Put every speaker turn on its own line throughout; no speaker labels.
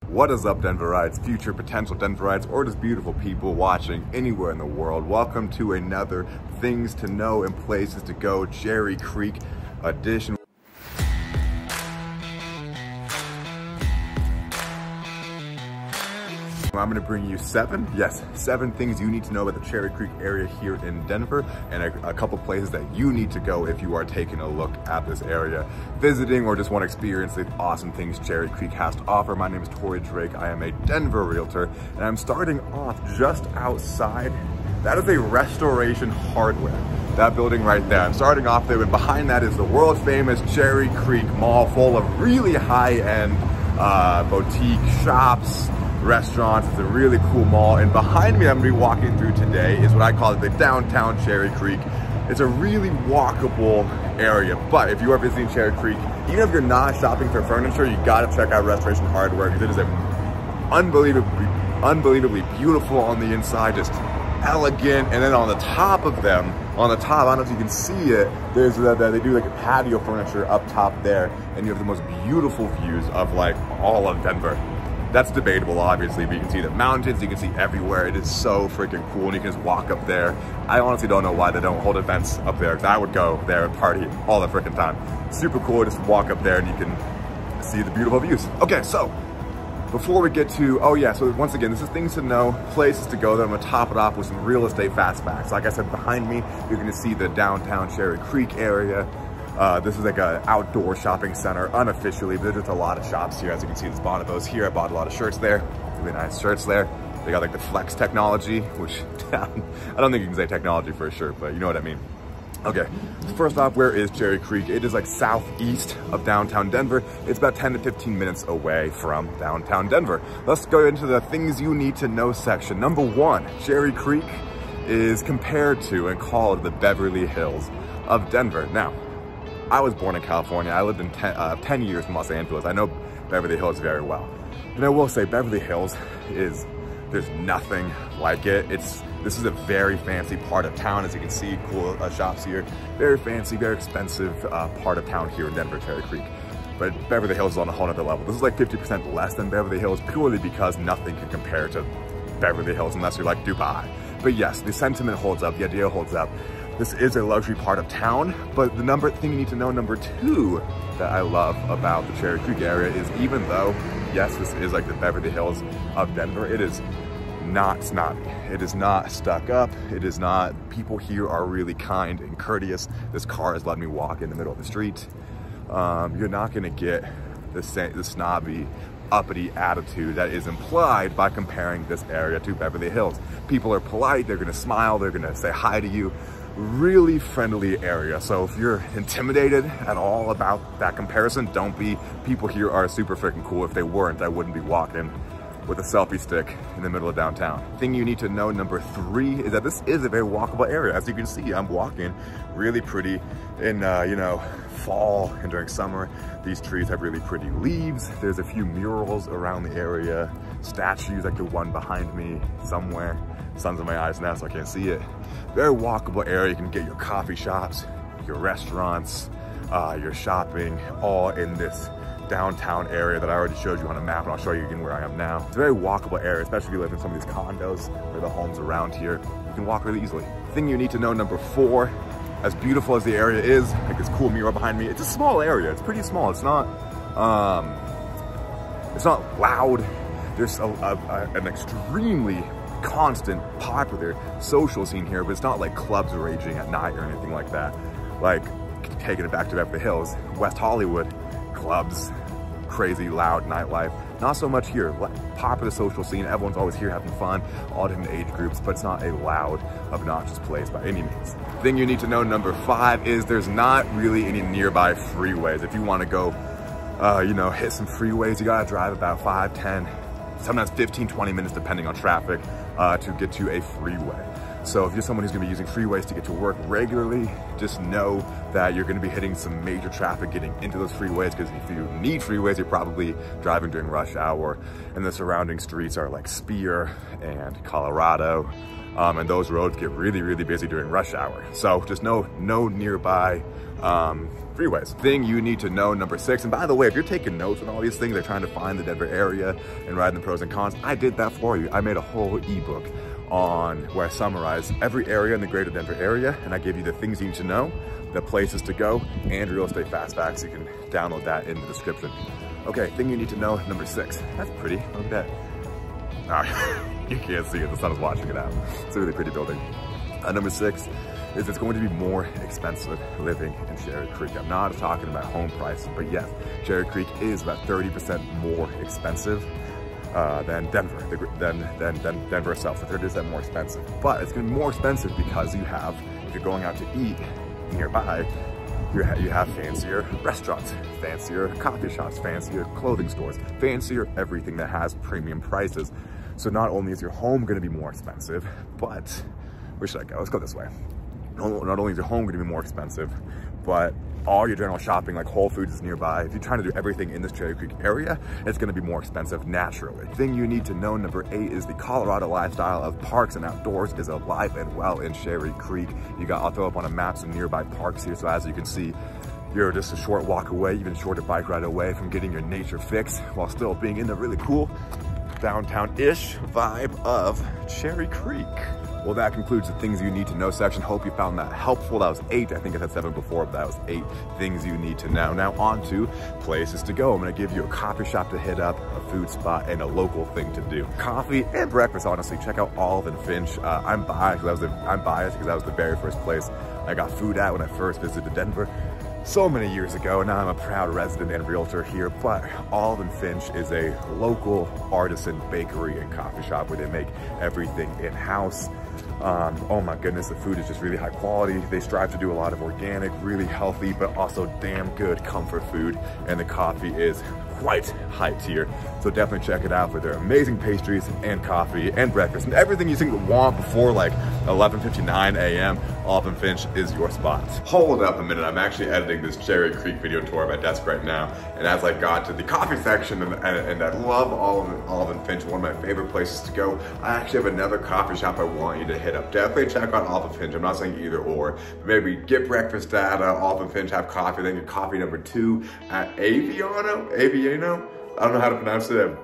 What is up, Denverites, future potential Denverites, or just beautiful people watching anywhere in the world? Welcome to another Things to Know and Places to Go Cherry Creek edition. I'm going to bring you seven things you need to know about the Cherry Creek area here in Denver, and a couple places that you need to go if you are taking a look at this area, visiting, or just want to experience the awesome things Cherry Creek has to offer. My name is Torrey. I am a Denver realtor, and I'm starting off just outside. That is a Restoration Hardware, that building right there. I'm starting off there, and behind that is the world famous Cherry Creek Mall, full of really high-end boutique shops, restaurants. It's a really cool mall, and behind me I'm gonna be walking through today is what I call the downtown Cherry Creek. It's a really walkable area, but if you are visiting Cherry Creek, even if you're not shopping for furniture, you gotta check out Restoration Hardware, because it is unbelievably beautiful on the inside, just elegant. And then on the top of them, I don't know if you can see it, there's they do like a patio furniture up top there, and you have the most beautiful views of like all of Denver. That's debatable, obviously, but you can see the mountains, you can see everywhere. It is so freaking cool, and you can just walk up there. I honestly don't know why they don't hold events up there, because I would go there and party all the freaking time. Super cool, just walk up there and you can see the beautiful views. Okay, so before we get to, so once again, this is things to know, places to go. Then I'm gonna top it off with some real estate fast facts. Like I said, behind me, you're gonna see the downtown Cherry Creek area. This is like an outdoor shopping center, unofficially, but there's just a lot of shops here. As you can see, there's Bonobos here. I bought a lot of shirts there, really nice shirts there. They got like the flex technology, which I don't think you can say technology for a shirt, but you know what I mean. Okay, first off, where is Cherry Creek? It is like southeast of downtown Denver. It's about 10 to 15 minutes away from downtown Denver. Let's go into the things you need to know section. Number one, Cherry Creek is compared to and called the Beverly Hills of Denver. Now, I was born in California. I lived in 10 years in Los Angeles. I know Beverly Hills very well. And I will say Beverly Hills there's nothing like it. This is a very fancy part of town. As you can see, cool shops here. Very fancy, very expensive part of town here in Denver, Cherry Creek. But Beverly Hills is on a whole other level. This is like 50% less than Beverly Hills, purely because nothing can compare to Beverly Hills unless you're like Dubai. But yes, the sentiment holds up, the idea holds up. This is a luxury part of town, but the thing you need to know, number two, that I love about the Cherry Creek area is, even though, yes, this is like the Beverly Hills of Denver, it is not snobby. It is not stuck up. It is not, people here are really kind and courteous. This car has let me walk in the middle of the street. You're not gonna get the snobby, uppity attitude that is implied by comparing this area to Beverly Hills. People are polite, they're gonna smile, they're gonna say hi to you. Really friendly area. So if you're intimidated at all about that comparison, don't be. People here are super freaking cool. If they weren't, I wouldn't be walking with a selfie stick in the middle of downtown. Thing you need to know, number three, is that this is a very walkable area. As you can see, I'm walking really pretty in, fall and during summer. These trees have really pretty leaves. There's a few murals around the area, statues like the one behind me somewhere. Sun's in my eyes now, so I can't see it. Very walkable area. You can get your coffee shops, your restaurants, your shopping, all in this downtown area that I already showed you on a map, and I'll show you again where I am now. It's a very walkable area, especially if you live in some of these condos or the homes around here. You can walk really easily. Thing you need to know, number four, as beautiful as the area is, like this cool mural behind me, it's a small area. It's pretty small. It's not loud. There's an extremely constant, popular social scene here, but it's not like clubs raging at night or anything like that. Like, taking it back to Beverly Hills, West Hollywood, clubs, crazy, loud nightlife. Not so much here. Popular social scene, everyone's always here having fun, all different age groups, but it's not a loud, obnoxious place by any means. Thing you need to know, number five, is there's not really any nearby freeways. If you want to go, hit some freeways, you gotta drive about 5, 10, sometimes 15, 20 minutes, depending on traffic, to get to a freeway. So if you're someone who's gonna be using freeways to get to work regularly, just know that you're gonna be hitting some major traffic getting into those freeways, because if you need freeways, you're probably driving during rush hour, and the surrounding streets are like Spear and Colorado, and those roads get really, really busy during rush hour. So just no nearby freeways. Thing you need to know, number 6, and by the way, if you're taking notes on all these things, they're trying to find the Denver area and writing the pros and cons, I did that for you. I made a whole ebook on where I summarize every area in the greater Denver area, and I give you the things you need to know, the places to go, and real estate fast facts. You can download that in the description. Okay, thing you need to know, number 6. That's pretty, look at that. You can't see it, the sun is watching it out. It's a really pretty building. Number 6 is it's going to be more expensive living in Cherry Creek. I'm not talking about home price, but yes, Cherry Creek is about 30% more expensive than Denver, than Denver itself, so 30% more expensive. But it's gonna be more expensive because you have, if you're going out to eat nearby, you have fancier restaurants, fancier coffee shops, fancier clothing stores, fancier everything that has premium prices. So not only is your home gonna be more expensive, but, where should I go? Let's go this way. Not only is your home gonna be more expensive, but all your general shopping, like Whole Foods is nearby. If you're trying to do everything in this Cherry Creek area, it's gonna be more expensive naturally. Thing you need to know, number 8, is the Colorado lifestyle of parks and outdoors is alive and well in Cherry Creek. I'll throw up on a map some nearby parks here, so as you can see, you're just a short walk away, even a shorter bike ride away from getting your nature fix while still being in the really cool downtown-ish vibe of Cherry Creek. Well, that concludes the things you need to know section. Hope you found that helpful. That was 8. I think I said 7 before, but that was 8 things you need to know. Now on to places to go. I'm gonna give you a coffee shop to hit up, a food spot, and a local thing to do. Coffee and breakfast, honestly. Check out Olive and Finch. I'm biased because that was the very first place I got food at when I first visited Denver so many years ago, and now I'm a proud resident and realtor here. But Olive and Finch is a local artisan bakery and coffee shop where they make everything in-house. Oh my goodness, the food is just really high quality. They strive to do a lot of organic, really healthy, but also damn good comfort food. And the coffee is quite high tier. So definitely check it out for their amazing pastries and coffee and breakfast and everything you think would want before like 11:59 a.m. Olive and Finch is your spot. Hold up a minute, I'm actually editing this Cherry Creek video tour at my desk right now. And as I got to the coffee section, and I love Olive and Finch, one of my favorite places to go, I actually have another coffee shop I want you to hit up. Definitely check out Olive and Finch. I'm not saying either or, but maybe get breakfast at Olive and Finch, have coffee, then get coffee number 2 at Aviano? I don't know how to pronounce it. I'm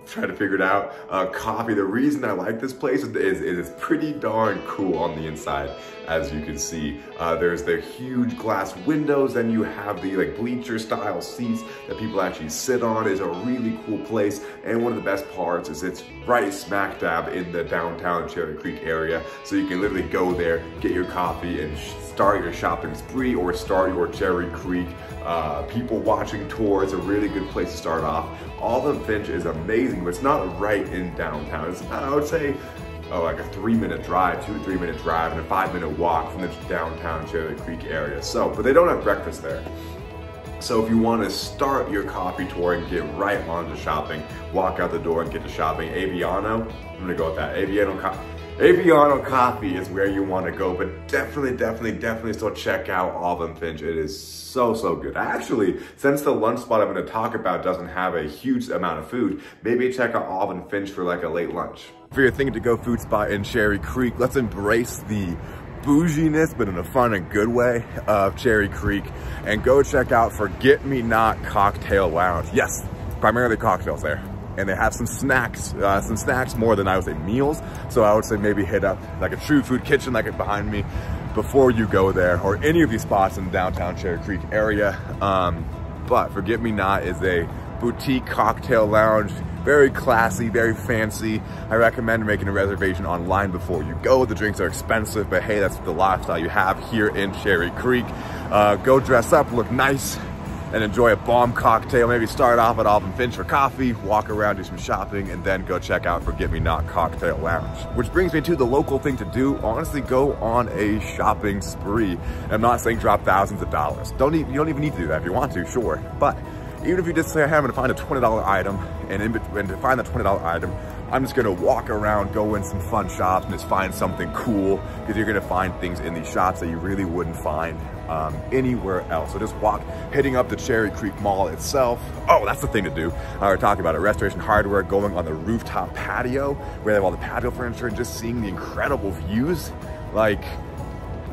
trying to figure it out. Coffee. The reason I like this place is it's pretty darn cool on the inside. As you can see, there's the huge glass windows, and you have the like bleacher style seats that people actually sit on. It's a really cool place, and one of the best parts is it's right smack dab in the downtown Cherry Creek area, so you can literally go there, get your coffee, and start your shopping spree or start your Cherry Creek people watching tour. It's a really good place to start off. Olive and Finch is amazing, but it's not right in downtown. It's, I would say, like a 3-minute drive, 2-3 minute drive, and a 5-minute walk from the downtown Cherry Creek area. So, but they don't have breakfast there. So if you want to start your coffee tour and get right onto shopping, walk out the door and get to shopping, Aviano, I'm gonna go with that, Aviano Coffee is where you want to go, but definitely still check out Olive and Finch. It is so good. Actually, since the lunch spot I'm going to talk about doesn't have a huge amount of food, maybe check out Olive and Finch for like a late lunch. For your thing to go food spot in Cherry Creek, let's embrace the bouginess, but in a fun and good way, of Cherry Creek, and go check out Forget Me Not Cocktail Lounge. Yes, primarily cocktails there. And they have some snacks more than I would say meals. So I would say maybe hit up like a True Food Kitchen like it behind me before you go there, or any of these spots in the downtown Cherry Creek area. But Forget Me Not is a boutique cocktail lounge, very classy, very fancy. I recommend making a reservation online before you go. The drinks are expensive, but hey, that's the lifestyle you have here in Cherry Creek. Go dress up, look nice, and enjoy a bomb cocktail. Maybe start off at Olive and Finch for coffee, walk around, do some shopping, and then go check out Forget Me Not Cocktail Lounge. Which brings me to the local thing to do. Honestly, go on a shopping spree. I'm not saying drop thousands of dollars. You don't even need to do that. If you want to, sure. But even if you just say, hey, I'm gonna find a $20 item, and to find that $20 item, I'm just gonna walk around, go in some fun shops and just find something cool, because you're gonna find things in these shops that you really wouldn't find anywhere else. So just walk, hitting up the Cherry Creek Mall itself. Oh, that's the thing to do. We're talking about it. Restoration Hardware, going on the rooftop patio where they have all the patio furniture and just seeing the incredible views. Like,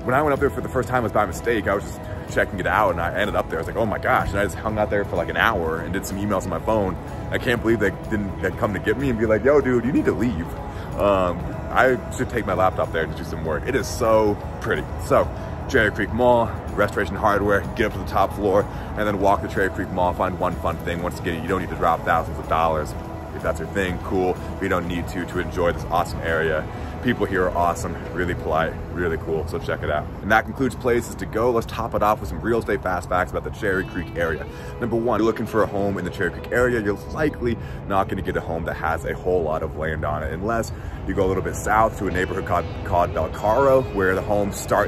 when I went up there for the first time, it was by mistake. I was just checking it out and I ended up there. I was like, oh my gosh. And I just hung out there for like an hour and did some emails on my phone. I can't believe they'd come to get me and be like, yo, dude, you need to leave. I should take my laptop there to do some work. It is so pretty. So, Cherry Creek Mall, Restoration Hardware, get up to the top floor, and then walk to Cherry Creek Mall, find one fun thing. Once again, you don't need to drop thousands of dollars. If that's your thing, cool. But you don't need to enjoy this awesome area. People here are awesome, really polite, really cool, so check it out. And that concludes places to go. Let's top it off with some real estate fast facts about the Cherry Creek area. Number one, you're looking for a home in the Cherry Creek area, you're likely not gonna get a home that has a whole lot of land on it, unless you go a little bit south to a neighborhood called Belcaro, where the homes are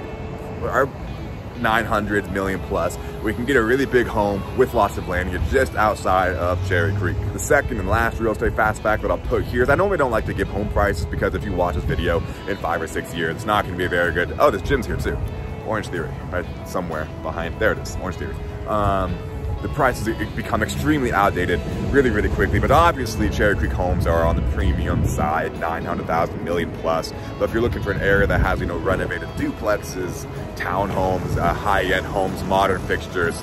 900 million plus. We can get a really big home with lots of land here just outside of Cherry Creek. The second and last real estate fast fact that I'll put here is I normally don't like to give home prices, because if you watch this video in 5 or 6 years, it's not gonna be very good. Oh, this gym's here too. Orange Theory, right somewhere behind, there it is, Orange Theory. The prices become extremely outdated really, really quickly, but obviously Cherry Creek homes are on the premium side, 900,000 million plus. But if you're looking for an area that has, you know, renovated duplexes, townhomes, high-end homes, modern fixtures,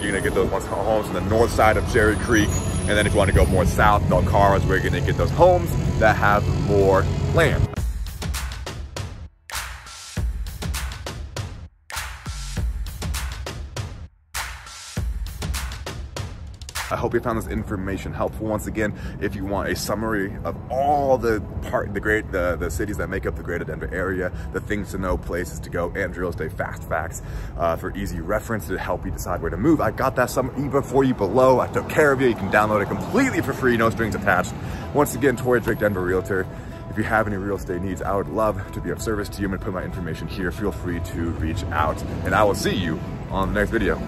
you're gonna get those homes on the north side of Cherry Creek. And then if you want to go more south, Belcaro is where you're gonna get those homes that have more land. I hope you found this information helpful. Once again, if you want a summary of all the cities that make up the greater Denver area, the things to know, places to go, and real estate fast facts for easy reference to help you decide where to move, I got that some ebook for you below. I took care of you. You can download it completely for free, no strings attached. Once again, Torrey Denver Realtor. If you have any real estate needs, I would love to be of service to you. I'm gonna put my information here. Feel free to reach out, and I will see you on the next video.